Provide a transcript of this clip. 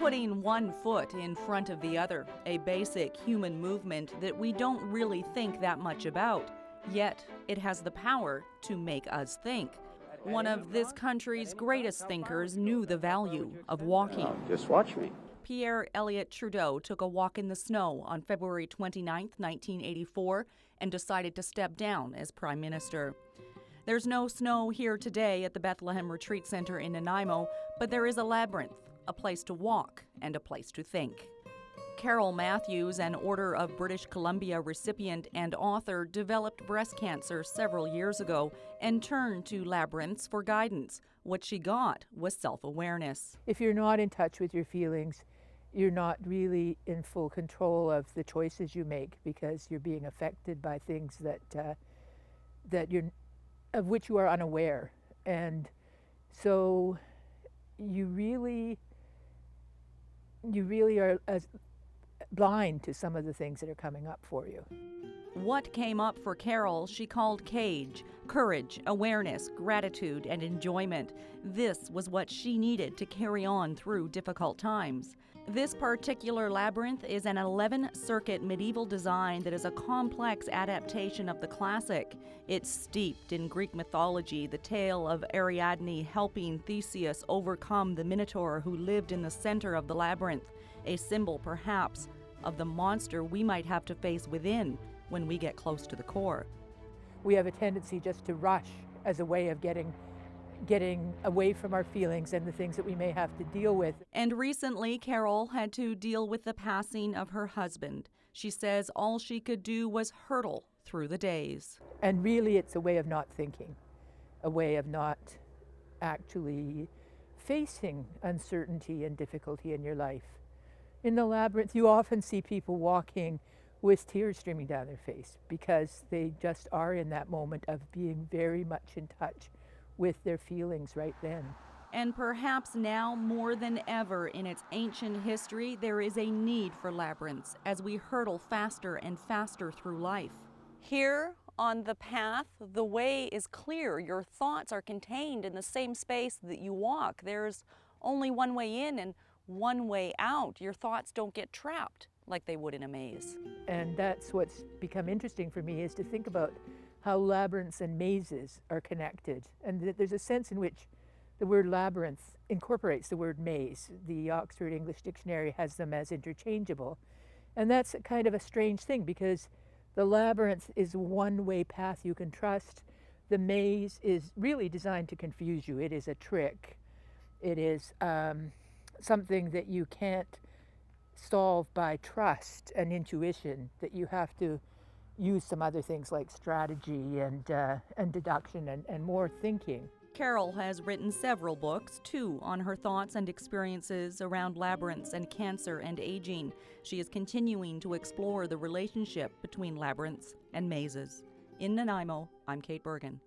putting one foot in front of the other, a basic human movement that we don't really think that much about, yet it has the power to make us think. One of this country's greatest thinkers knew the value of walking. Just watch me. Pierre Elliott Trudeau took a walk in the snow on February 29, 1984, and decided to step down as Prime Minister. There's no snow here today at the Bethlehem Retreat Center in Nanaimo, but there is a labyrinth, a place to walk and a place to think. Carole Matthews, an Order of British Columbia recipient and author, developed breast cancer several years ago and turned to Labyrinths for guidance. What she got was self-awareness. If you're not in touch with your feelings, you're not really in full control of the choices you make, because you're being affected by things of which you are unaware. And so you really are as blind to some of the things that are coming up for you. What came up for Carole she called cage: courage, awareness, gratitude, and enjoyment. This was what she needed to carry on through difficult times. This particular labyrinth is an 11-circuit medieval design that is a complex adaptation of the classic. It's steeped in Greek mythology, the tale of Ariadne helping Theseus overcome the Minotaur who lived in the center of the labyrinth, a symbol perhaps of the monster we might have to face within when we get close to the core. We have a tendency just to rush as a way of getting away from our feelings and the things that we may have to deal with. And recently, Carole had to deal with the passing of her husband. She says all she could do was hurtle through the days. And really, it's a way of not thinking, a way of not actually facing uncertainty and difficulty in your life. In the labyrinth, you often see people walking with tears streaming down their face because they just are in that moment of being very much in touch with their feelings right then. And perhaps now more than ever in its ancient history, there is a need for labyrinths as we hurtle faster and faster through life. Here on the path, the way is clear. Your thoughts are contained in the same space that you walk. There's only one way in and one way out. Your thoughts don't get trapped like they would in a maze. And that's what's become interesting for me, is to think about how labyrinths and mazes are connected. And that there's a sense in which the word labyrinth incorporates the word maze. The Oxford English Dictionary has them as interchangeable. And that's kind of a strange thing, because the labyrinth is a one-way path you can trust. The maze is really designed to confuse you. It is a trick. It is something that you can't solve by trust and intuition, that you have to use some other things like strategy and deduction and more thinking. Carole has written several books, 2 on her thoughts and experiences around labyrinths and cancer and aging. She is continuing to explore the relationship between labyrinths and mazes. In Nanaimo, I'm Kate Bergen.